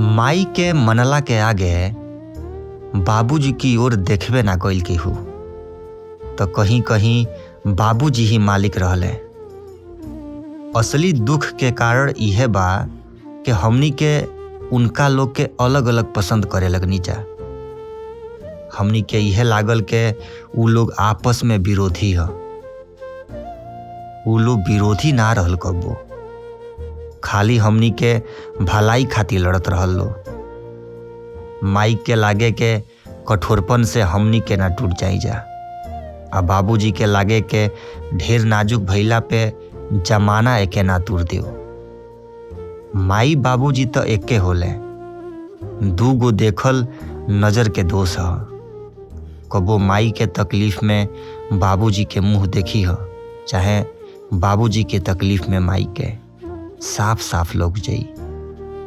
माई के मनला के आगे बाबूजी की ओर देखबे ना कइल केहू, तो कहीं कहीं बाबूजी ही मालिक रहले। असली दुख के कारण इहे बा कि हमनी के उनका लोग के अलग अलग पसंद करे लगनी जा। हमनी के इहे लागल के उ लोग आपस में विरोधी ह। उ लोग विरोधी ना रहल कब्बो, खाली हमनी के भलाई खातिर लड़त रहल लो। माई के लागे के कठोरपन से हमनी के ना टूट जाई जा, आ बाबूजी के लागे के ढेर नाजुक भइला पे जमाना एके ना तोड़ दियो। माई बाबूजी तो एके होले, दू गो देखल नजर के दोष ह। कबो माई के तकलीफ में बाबूजी के मुंह देखी ह, चाहे बाबूजी के तकलीफ में माई के, साफ साफ लौक जाई।